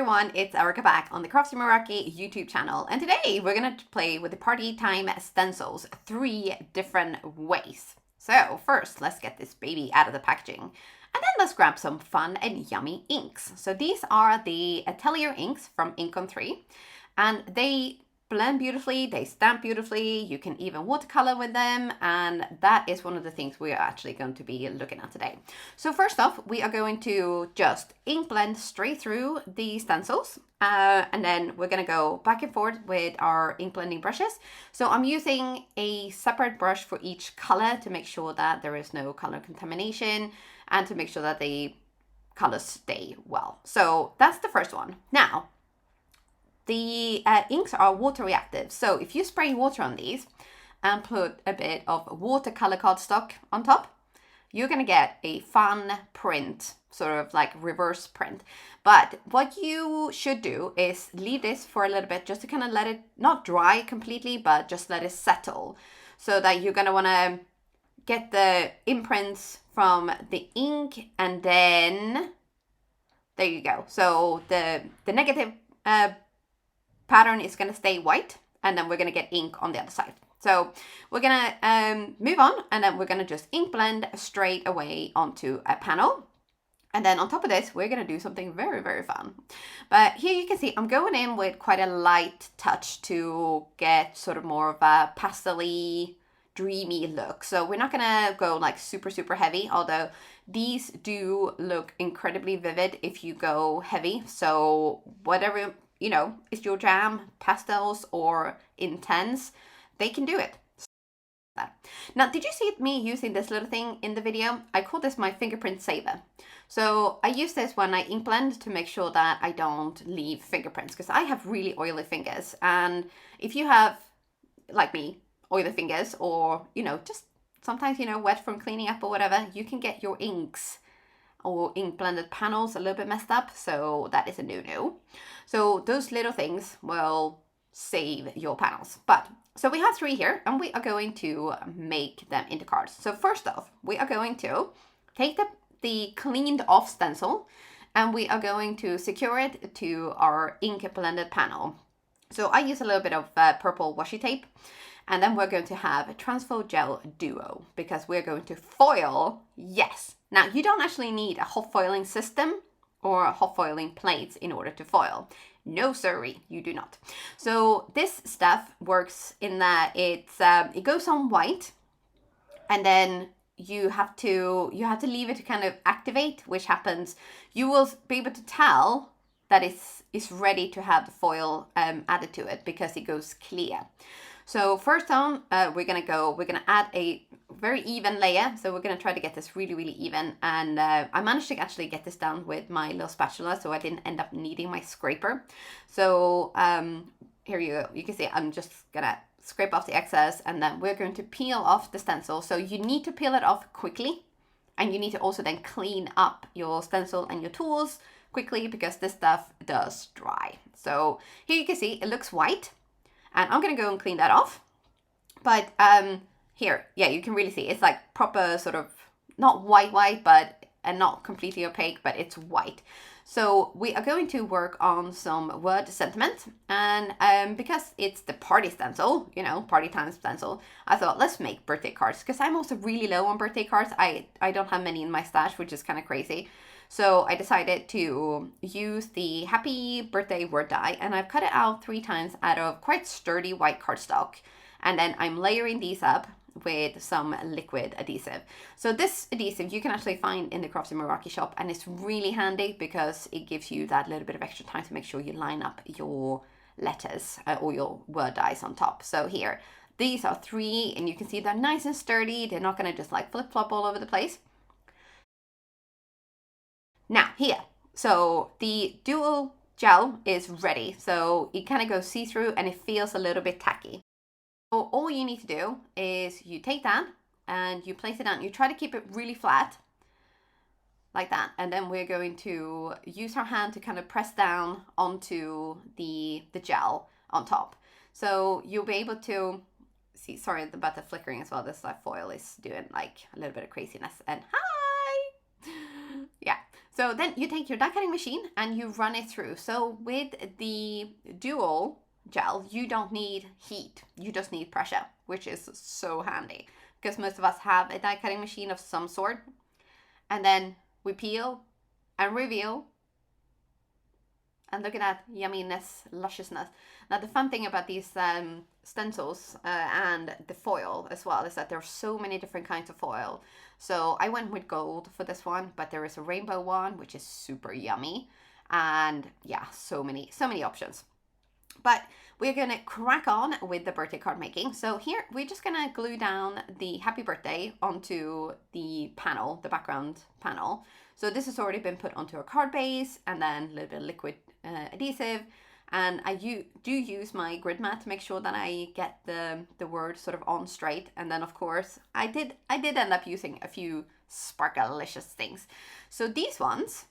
everyone, it's Erica back on the Crafty Meraki YouTube channel, and today we're going to play with the Party Time Stencils 3 different ways. So first, let's get this baby out of the packaging, and then let's grab some fun and yummy inks. So these are the Atelier inks from INKON3, and they blend beautifully, they stamp beautifully, you can even watercolor with them, and that is one of the things we are actually going to be looking at today. So first off, we are going to just ink blend straight through the stencils, and then we're going to go back and forth with our ink blending brushes. So I'm using a separate brush for each color to make sure that there is no color contamination and to make sure that the colors stay well. So that's the first one. Now, the inks are water reactive, so if you spray water on these and put a bit of watercolor cardstock on top, you're gonna get a fun print, sort of like reverse print. But what you should do is leave this for a little bit, just to kind of let it not dry completely, but just let it settle, so that you're gonna wanna get the imprints from the ink, and then there you go. So the negative pattern is going to stay white, and then we're going to get ink on the other side. So we're going to move on, and then we're going to just ink blend straight away onto a panel. And then on top of this, we're going to do something very, very fun. But here you can see I'm going in with quite a light touch to get sort of more of a pastel-y, dreamy look. So we're not going to go like super, super heavy, although these do look incredibly vivid if you go heavy. So whatever, you know, is your jam, pastels or intense, they can do it. Now, did you see me using this little thing in the video? I call this my fingerprint saver. So I use this when I ink blend to make sure that I don't leave fingerprints, because I have really oily fingers. And if you have, like me, oily fingers, or, you know, just sometimes, you know, wet from cleaning up or whatever, you can get your inks or ink blended panels a little bit messed up, so that is a no-no. So those little things will save your panels. But so we have 3 here, and we are going to make them into cards. So first off, we are going to take the cleaned off stencil, and we are going to secure it to our ink blended panel. So I use a little bit of purple washi tape, and then we're going to have a transfer gel duo, because we're going to foil, yes. Now, you don't actually need a hot foiling system or hot foiling plates in order to foil. No, sirree, you do not. So this stuff works in that it goes on white, and then you have to leave it to kind of activate, which happens. You will be able to tell that it's ready to have the foil added to it, because it goes clear. So first on, we're gonna add a very even layer. So we're gonna try to get this really, really even. And I managed to actually get this done with my little spatula, so I didn't end up needing my scraper. So here you go. You can see I'm just gonna scrape off the excess, and then we're going to peel off the stencil. So you need to peel it off quickly, and you need to also then clean up your stencil and your tools quickly, because this stuff does dry. So here you can see it looks white. And I'm going to go and clean that off. But here, yeah, you can really see it's like proper sort of, not white, but, and not completely opaque, but it's white. So we are going to work on some word sentiment. And because it's the party stencil, you know, party time stencil, I thought, let's make birthday cards. Because I'm also really low on birthday cards. I don't have many in my stash, which is kind of crazy. So I decided to use the happy birthday word die, and I've cut it out 3 times out of quite sturdy white cardstock. And then I'm layering these up with some liquid adhesive. So this adhesive you can actually find in the Crafty Meraki shop, and it's really handy because it gives you that little bit of extra time to make sure you line up your letters or your word dies on top. So here, these are 3, and you can see they're nice and sturdy. They're not going to just like flip-flop all over the place. Now here, so the dual gel is ready. So it kind of goes see-through, and it feels a little bit tacky. So all you need to do is you take that and you place it down. You try to keep it really flat like that. And then we're going to use our hand to kind of press down onto the gel on top. So you'll be able to see, sorry about the flickering as well. This foil is doing like a little bit of craziness. And hi! Yeah. So then you take your die cutting machine and you run it through. So with the dual gel, you don't need heat, you just need pressure, which is so handy because most of us have a die cutting machine of some sort. And then we peel and reveal. And look at that yumminess, lusciousness. Now the fun thing about these stencils and the foil as well is that there are so many different kinds of foil. So I went with gold for this one, but there is a rainbow one, which is super yummy. And yeah, so many options. But we're gonna crack on with the birthday card making. So here, we're just gonna glue down the happy birthday onto the panel, the background panel. So this has already been put onto a card base and then a little bit of liquid adhesive. And I do use my grid mat to make sure that I get the word sort of on straight. And then of course, I did end up using a few sparkalicious things. So these ones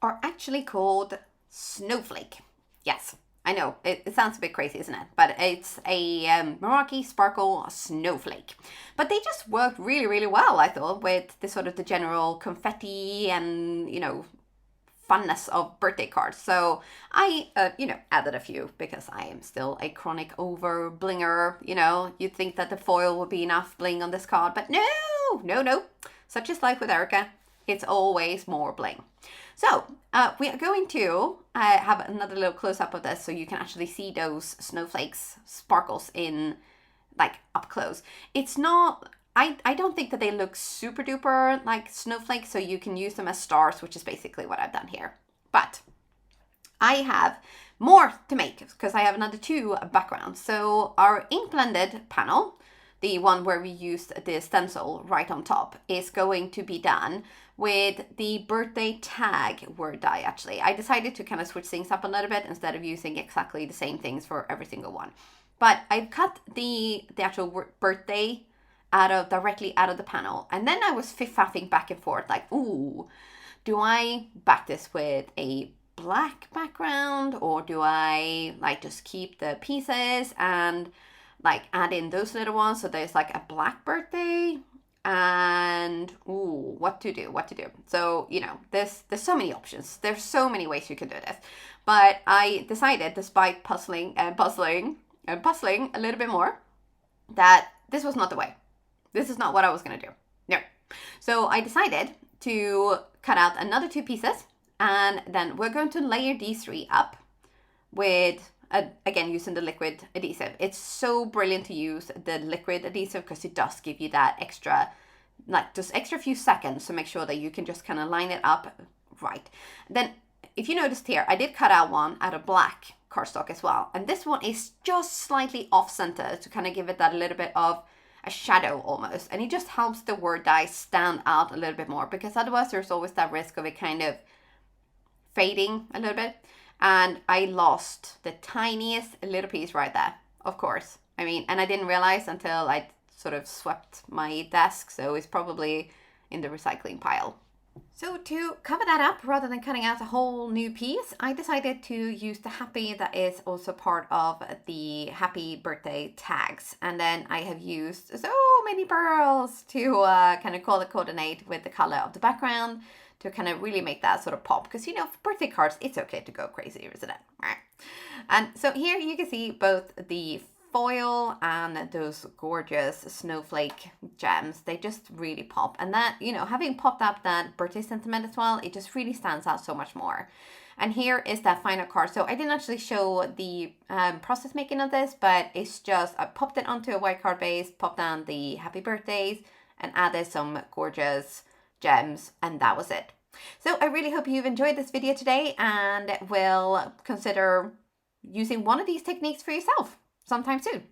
are actually called Snowflake. Yes, I know, it sounds a bit crazy, isn't it? But it's a Meraki Sparkle Snowflake. But they just worked really, really well, I thought, with the sort of the general confetti and, you know, funness of birthday cards. So I, added a few because I am still a chronic over blinger. You know, you'd think that the foil would be enough bling on this card, but no. Such is life with Erica. It's always more bling. So we are going to have another little close-up of this so you can actually see those snowflakes, sparkles in like up close. It's not, I don't think that they look super duper like snowflakes, so you can use them as stars, which is basically what I've done here. But I have more to make because I have another 2 backgrounds. So our ink blended panel, the one where we used the stencil right on top, is going to be done with the birthday tag word die. Actually, I decided to kind of switch things up a little bit instead of using exactly the same things for every single one. But I've cut the actual birthday directly out of the panel, and then I was faffing back and forth like, ooh, do I back this with a black background, or do I like just keep the pieces and like add in those little ones so there's like a black birthday? And ooh, what to do. So, you know, there's so many options. There's so many ways you can do this. But I decided, despite puzzling a little bit more, that this was not the way. This is not what I was going to do. No. So I decided to cut out another 2 pieces, and then we're going to layer these 3 up with, again, using the liquid adhesive. It's so brilliant to use the liquid adhesive because it does give you that extra, like just extra few seconds to make sure that you can just kind of line it up right. Then if you noticed here, I did cut out one out of black cardstock as well. And this one is just slightly off center to kind of give it that little bit of a shadow almost. And it just helps the word die stand out a little bit more, because otherwise there's always that risk of it kind of fading a little bit. And I lost the tiniest little piece right there, of course. I mean, and I didn't realize until I sort of swept my desk, so it's probably in the recycling pile. So to cover that up, rather than cutting out a whole new piece, I decided to use the happy that is also part of the happy birthday tags. And then I have used so many pearls to kind of coordinate with the color of the background, to kind of really make that sort of pop. Because, you know, for birthday cards, it's okay to go crazy, isn't it? And so here you can see both the foil and those gorgeous snowflake gems. They just really pop. And that, you know, having popped up that birthday sentiment as well, it just really stands out so much more. And here is that final card. So I didn't actually show the process making of this, but it's just, I popped it onto a white card base, popped down the happy birthdays, and added some gorgeous gems, and that was it. So I really hope you've enjoyed this video today and will consider using one of these techniques for yourself sometime soon.